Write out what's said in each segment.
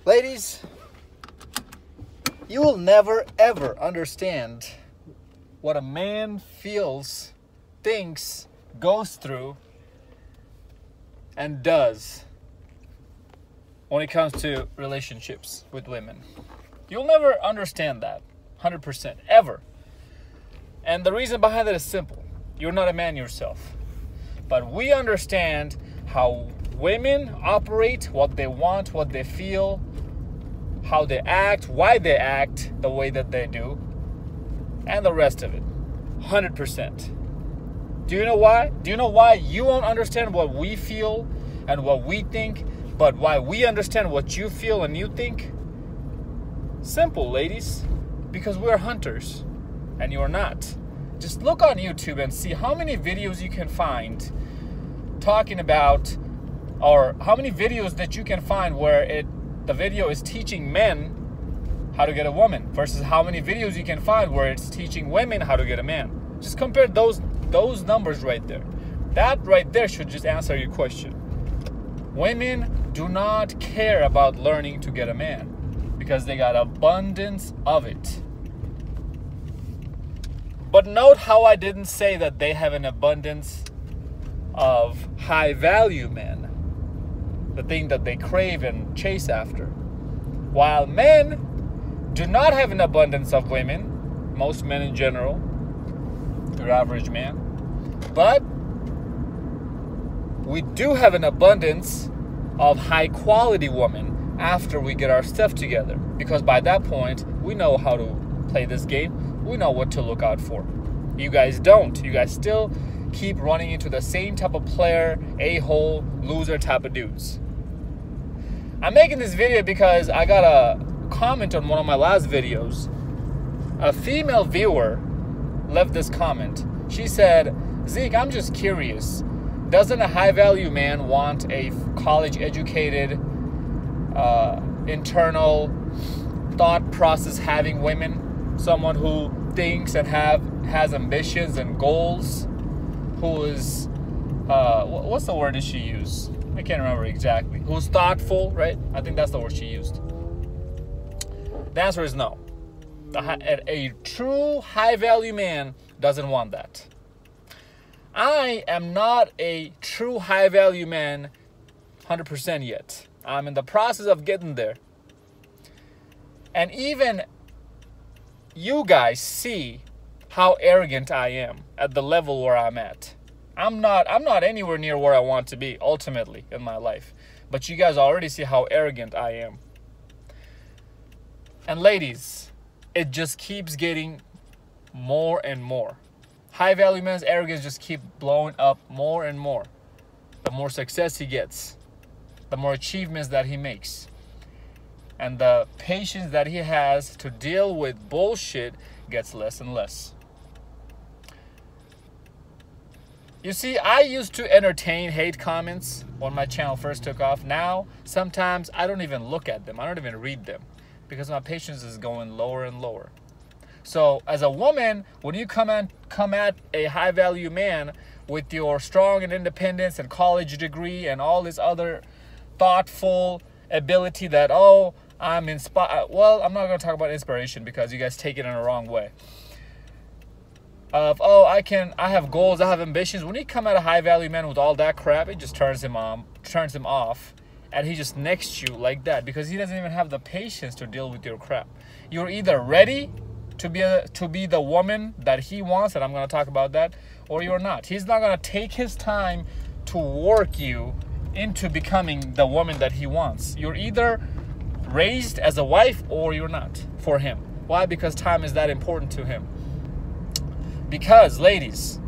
Ladies, you will never ever understand what a man feels, thinks, goes through, and does when it comes to relationships with women. You'll never understand that 100% ever. And the reason behind that is simple. You're not a man yourself. But we understand how women operate, what they want, what they feel, how they act, why they act the way that they do, and the rest of it. 100%. Do you know why? Do you know why you won't understand what we feel and what we think, but why we understand what you feel and you think? Simple, ladies. Because we're hunters and you're not. Just look on YouTube and see how many videos you can find talking about, or how many videos that you can find where the video is teaching men how to get a woman versus how many videos you can find where it's teaching women how to get a man. Just compare those numbers right there. That right there should just answer your question. Women do not care about learning to get a man because they got abundance of it. But note how I didn't say that they have an abundance of high value men, the thing that they crave and chase after. While men do not have an abundance of women, most men in general, your average man, but we do have an abundance of high quality women after we get our stuff together, because by that point we know how to play this game. We know what to look out for. You guys don't. You guys still keep running into the same type of player, a-hole, loser type of dudes. I'm making this video because I got a comment on one of my last videos. A female viewer left this comment. She said, "Zeke, I'm just curious. Doesn't a high-value man want a college-educated, internal thought process having women? Someone who thinks and has ambitions and goals, who is what's the word that she used? I can't remember exactly. Who's thoughtful, right? I think that's the word she used. The answer is no. A true high-value man doesn't want that. I am not a true high-value man 100% yet. I'm in the process of getting there. And even you guys see how arrogant I am at the level where I'm at. I'm not anywhere near where I want to be ultimately in my life. But you guys already see how arrogant I am. And ladies, it just keeps getting more and more. High value man's arrogance just keeps blowing up more and more. The more success he gets, the more achievements that he makes, and the patience that he has to deal with bullshit gets less and less. You see, I used to entertain hate comments when my channel first took off. Now, sometimes I don't even look at them. I don't even read them because my patience is going lower and lower. So, as a woman, when you come at a high-value man with your strong and independence and college degree and all this other thoughtful ability that, oh, I'm inspired. Well, I'm not going to talk about inspiration because you guys take it in a wrong way. Of, oh, I have goals, I have ambitions. When you come at a high-value man with all that crap, it just turns him off, and he just nexts you like that because he doesn't even have the patience to deal with your crap. You're either ready to be the woman that he wants, and I'm going to talk about that, or you're not. He's not going to take his time to work you into becoming the woman that he wants. You're either raised as a wife or you're not for him. Why? Because time is that important to him. Because, ladies,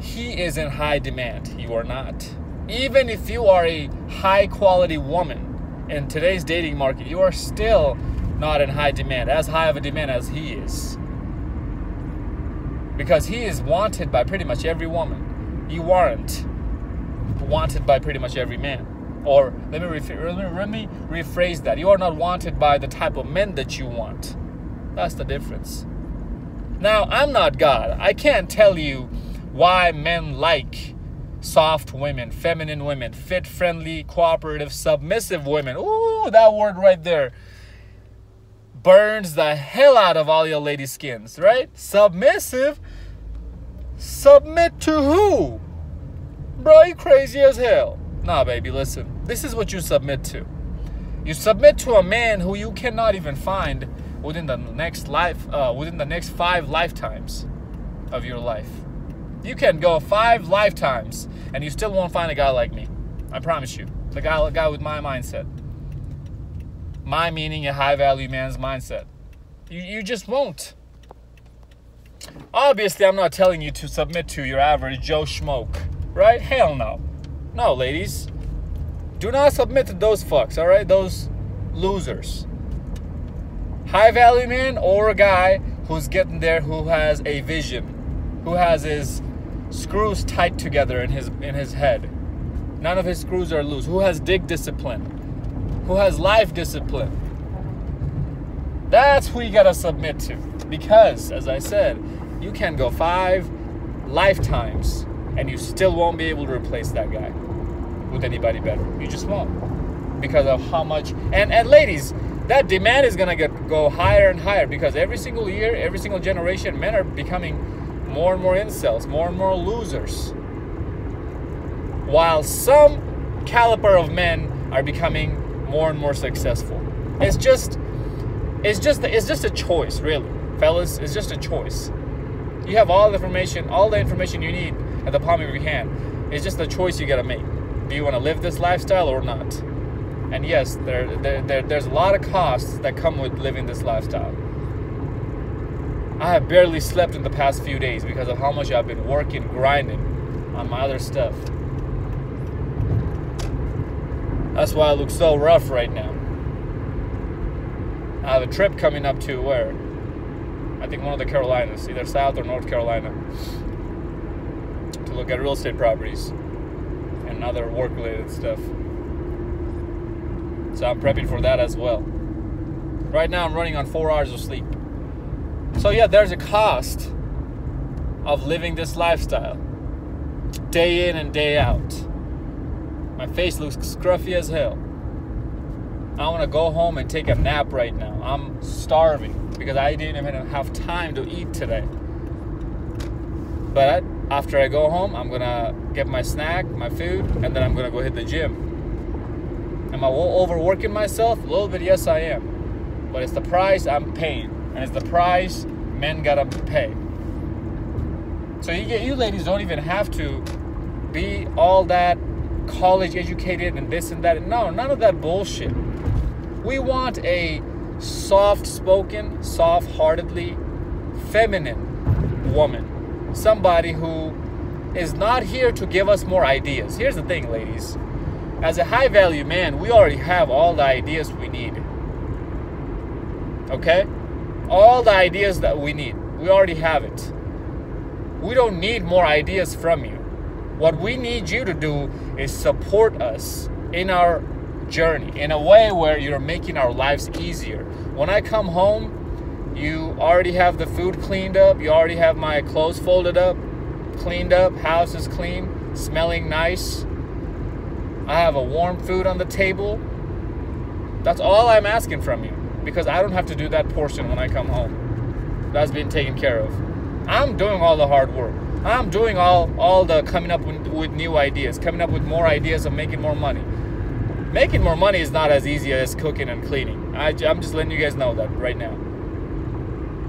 he is in high demand. You are not. Even if you are a high quality woman in today's dating market, you are still not in high demand, as high of a demand as he is. Because he is wanted by pretty much every woman. You aren't wanted by pretty much every man. Or let me rephrase that. You are not wanted by the type of men that you want. That's the difference. Now, I'm not God. I can't tell you why men like soft women, feminine women, fit, friendly, cooperative, submissive women. Ooh, that word right there burns the hell out of all your lady skins, right? Submissive? Submit to who? Bro, you crazy as hell. Nah, baby, listen. This is what you submit to. You submit to a man who you cannot even find within the next 5 lifetimes of your life. You can go 5 lifetimes and you still won't find a guy like me. I promise you. The guy with my mindset. My meaning a high value man's mindset. You just won't. Obviously, I'm not telling you to submit to your average Joe Schmoke, right? Hell no. No, ladies. Do not submit to those fucks, all right? Those losers. High value man or a guy who's getting there, who has a vision, who has his screws tight together in his head. None of his screws are loose. Who has dick discipline, who has life discipline. That's who you gotta submit to. Because, as I said, you can go 5 lifetimes and you still won't be able to replace that guy with anybody better. You just won't. Because of how much, and ladies, that demand is gonna go higher and higher, because every single year, every single generation, men are becoming more and more incels, more and more losers. While some caliber of men are becoming more and more successful. It's just a choice, really, fellas. It's just a choice. You have all the information you need at the palm of your hand. It's just a choice you gotta make. Do you want to live this lifestyle or not? And yes, there's a lot of costs that come with living this lifestyle. I have barely slept in the past few days because of how much I've been working, grinding on my other stuff. That's why I look so rough right now. I have a trip coming up to where? I think one of the Carolinas, either South or North Carolina, to look at real estate properties and other work-related stuff. So I'm prepping for that as well. Right now I'm running on 4 hours of sleep. So yeah, there's a cost of living this lifestyle. Day in and day out. My face looks scruffy as hell. I want to go home and take a nap right now. I'm starving because I didn't even have time to eat today. But after I go home, I'm going to get my snack, my food, and then I'm going to go hit the gym. Am I overworking myself? A little bit, yes I am. But it's the price I'm paying. And it's the price men gotta pay. So you ladies don't even have to be all that college educated and this and that. No, none of that bullshit. We want a soft-spoken, soft-heartedly, feminine woman. Somebody who is not here to give us more ideas. Here's the thing, ladies. As a high-value man, we already have all the ideas we need. Okay? All the ideas that we need. We already have it. We don't need more ideas from you. What we need you to do is support us in our journey in a way where you're making our lives easier. When I come home, you already have the food cleaned up. You already have my clothes folded up, cleaned up, house is clean, smelling nice. I have a warm food on the table. That's all I'm asking from you, because I don't have to do that portion when I come home. That's been taken care of. I'm doing all the hard work. I'm doing all the coming up with new ideas, coming up with more ideas of making more money. Making more money is not as easy as cooking and cleaning. I'm just letting you guys know that right now.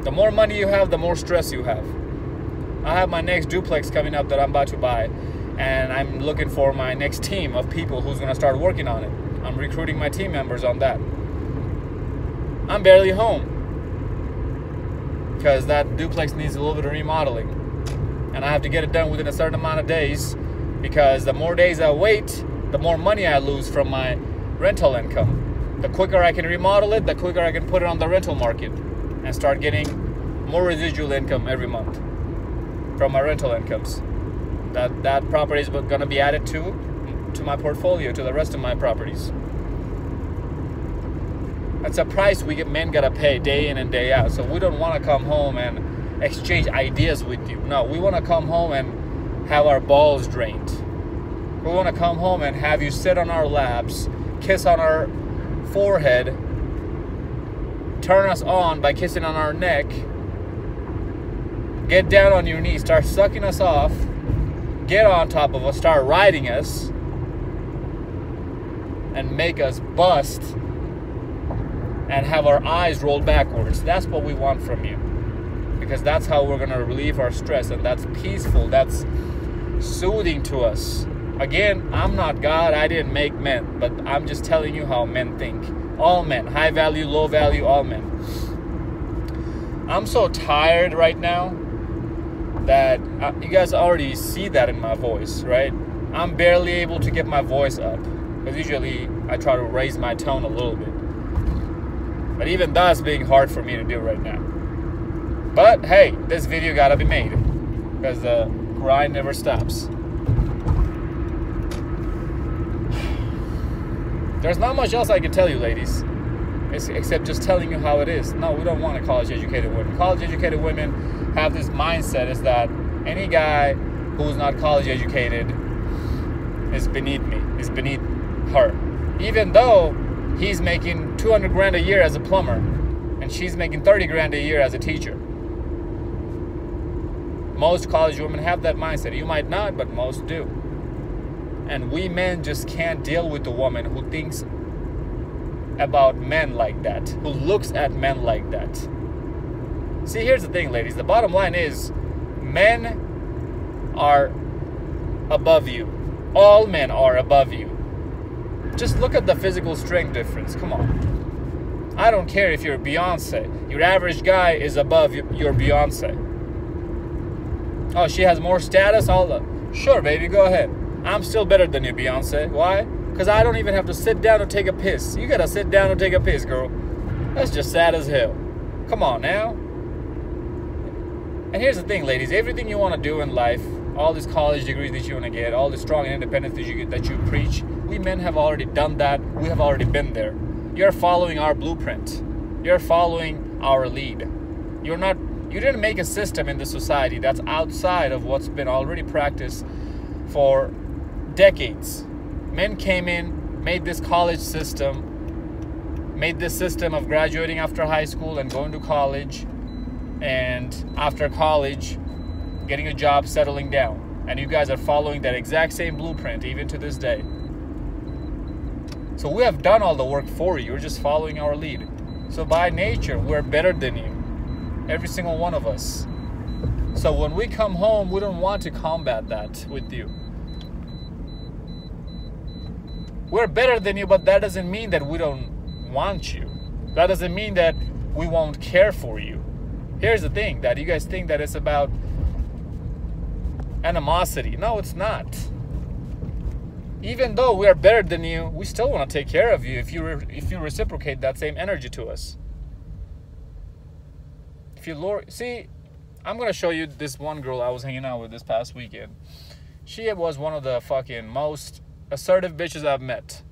The more money you have, the more stress you have. I have my next duplex coming up that I'm about to buy, and I'm looking for my next team of people who's going to start working on it. I'm recruiting my team members on that. I'm barely home because that duplex needs a little bit of remodeling, and I have to get it done within a certain amount of days, because the more days I wait, the more money I lose from my rental income. The quicker I can remodel it, the quicker I can put it on the rental market and start getting more residual income every month from my rental incomes. That property is going to be added to my portfolio, to the rest of my properties. That's a price men gotta pay day in and day out. So we don't want to come home and exchange ideas with you. No, we want to come home and have our balls drained. We want to come home and have you sit on our laps, kiss on our forehead, turn us on by kissing on our neck, get down on your knees, start sucking us off, get on top of us, start riding us, and make us bust and have our eyes rolled backwards. That's what we want from you. Because that's how we're going to relieve our stress, and that's peaceful, that's soothing to us. Again, I'm not God, I didn't make men, but I'm just telling you how men think. All men, high value, low value, all men. I'm so tired right now that you guys already see that in my voice, right? I'm barely able to get my voice up, because usually I try to raise my tone a little bit. But even that's being hard for me to do right now. But hey, this video gotta be made, because the grind never stops. There's not much else I can tell you, ladies, except just telling you how it is. No, we don't want a college-educated women. College-educated women have this mindset is that any guy who's not college-educated is beneath me, is beneath her. Even though he's making 200 grand a year as a plumber, and she's making 30 grand a year as a teacher. Most college women have that mindset. You might not, but most do. And we men just can't deal with a woman who thinks about men like that, who looks at men like that. See, here's the thing, ladies. The bottom line is, men are above you. All men are above you. Just look at the physical strength difference. Come on. I don't care if you're Beyonce. Your average guy is above your Beyonce. Oh, she has more status? Sure, baby, go ahead. I'm still better than you, Beyonce. Why? Because I don't even have to sit down and take a piss. You gotta sit down and take a piss, girl. That's just sad as hell. Come on now. And here's the thing, ladies. Everything you want to do in life, all these college degrees that you want to get, all the strong and independence that you preach, we men have already done that. We have already been there. You're following our blueprint. You're following our lead. You didn't make a system in the society that's outside of what's been already practiced for decades. Men came in, made this college system, made this system of graduating after high school and going to college, and after college, getting a job, settling down. And you guys are following that exact same blueprint even to this day. So we have done all the work for you. You're just following our lead. So by nature, we're better than you. Every single one of us. So when we come home, we don't want to combat that with you. We're better than you, but that doesn't mean that we don't want you. That doesn't mean that we won't care for you. Here's the thing, that you guys think that it's about animosity. No, it's not. Even though we are better than you, we still want to take care of you if you reciprocate that same energy to us. If you see, I'm gonna show you this one girl I was hanging out with this past weekend. She was one of the fucking most assertive bitches I've met.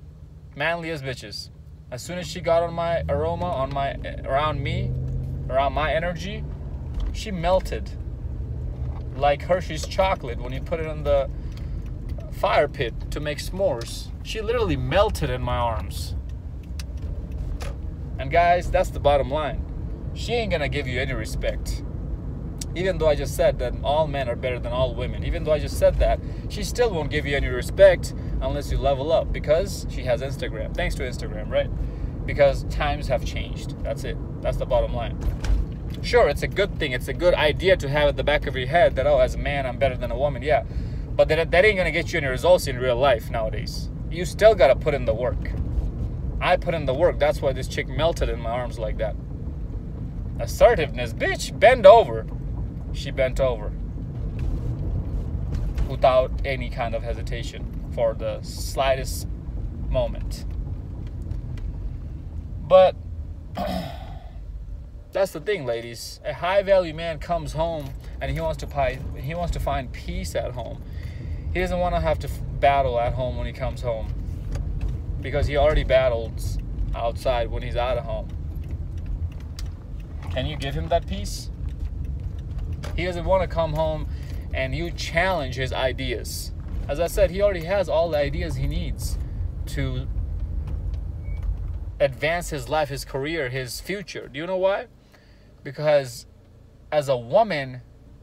Manliest bitches. As soon as she got on my aroma, around my energy, she melted like Hershey's chocolate when you put it in the fire pit to make s'mores. She literally melted in my arms. And guys, that's the bottom line. She ain't gonna give you any respect. Even though I just said that all men are better than all women, even though I just said that, she still won't give you any respect unless you level up, because she has Instagram. Thanks to Instagram, right? Because times have changed. That's it. That's the bottom line. Sure, it's a good thing. It's a good idea to have at the back of your head that, oh, as a man, I'm better than a woman. Yeah. But that ain't going to get you any results in real life nowadays. You still got to put in the work. I put in the work. That's why this chick melted in my arms like that. Assertiveness. Bitch, bend over. She bent over. Without any kind of hesitation for the slightest moment. But that's the thing, ladies. A high-value man comes home and he wants to find peace at home. He doesn't want to have to battle at home when he comes home, because he already battles outside when he's out of home. Can you give him that peace? He doesn't want to come home and you challenge his ideas. As I said, he already has all the ideas he needs to advance his life, his career, his future. Do you know why? Because as a woman,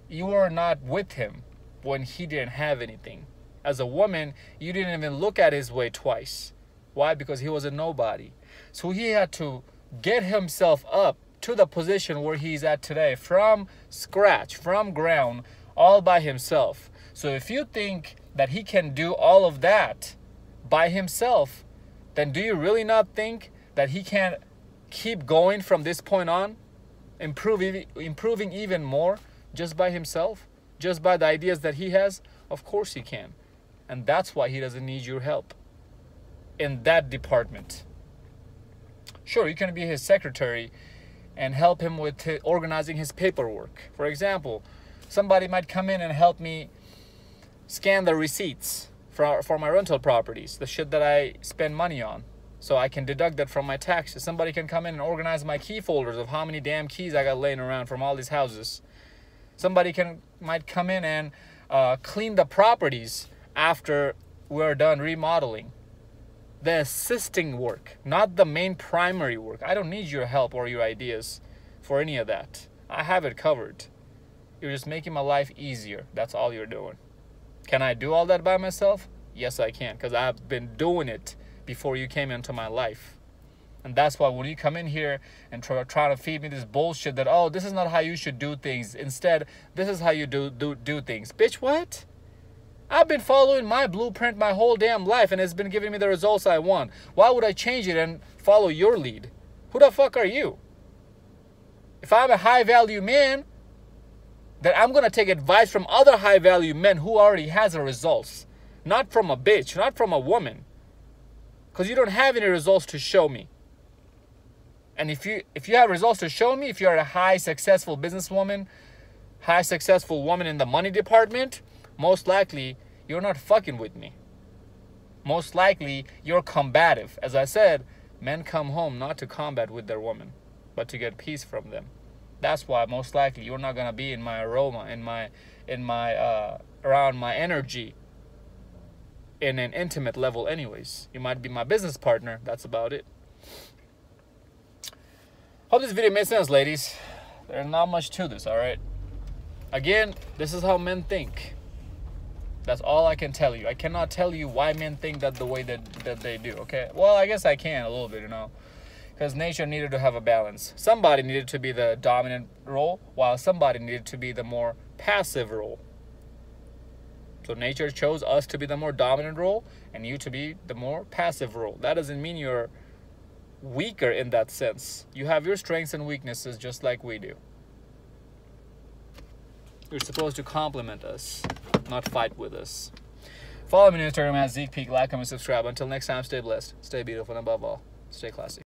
you were not with him when he didn't have anything. As a woman, you didn't even look at his way twice. Why? Because he was a nobody. So he had to get himself up to the position where he's at today from scratch, from ground, all by himself. So if you think that he can do all of that by himself, then do you really not think that he can keep going from this point on, improving even more just by himself, just by the ideas that he has? Of course he can. And that's why he doesn't need your help in that department. Sure, you can be his secretary and help him with organizing his paperwork. For example, somebody might come in and help me scan the receipts for my rental properties, the shit that I spend money on, so I can deduct that from my taxes. Somebody can come in and organize my key folders of how many damn keys I got laying around from all these houses. Somebody might come in and clean the properties after we're done remodeling. The assisting work, not the main primary work. I don't need your help or your ideas for any of that. I have it covered. You're just making my life easier. That's all you're doing. Can I do all that by myself? Yes, I can, because I've been doing it before you came into my life. And that's why when you come in here and try to feed me this bullshit that, oh, this is not how you should do things. Instead, this is how you do things. Bitch, what? I've been following my blueprint my whole damn life, and it's been giving me the results I want. Why would I change it and follow your lead? Who the fuck are you? If I'm a high-value man, then I'm going to take advice from other high-value men who already has the results. Not from a bitch, not from a woman. Because you don't have any results to show me. And if you have results to show me, if you're a high successful businesswoman, high successful woman in the money department, most likely you're not fucking with me. Most likely you're combative. As I said, men come home not to combat with their woman, but to get peace from them. That's why most likely you're not gonna be in my aroma, in my around my energy in an intimate level anyways. You might be my business partner, that's about it. Hope this video made sense, ladies. There's not much to this, alright? Again, this is how men think. That's all I can tell you. I cannot tell you why men think that the way that they do, okay? Well, I guess I can a little bit, you know. Because nature needed to have a balance. Somebody needed to be the dominant role, while somebody needed to be the more passive role. So nature chose us to be the more dominant role, and you to be the more passive role. That doesn't mean you're weaker in that sense. You have your strengths and weaknesses just like we do. You're supposed to complement us, not fight with us. Follow me on Instagram at ZekePeak. Like, comment, subscribe. Until next time, stay blessed, stay beautiful, and above all, stay classy.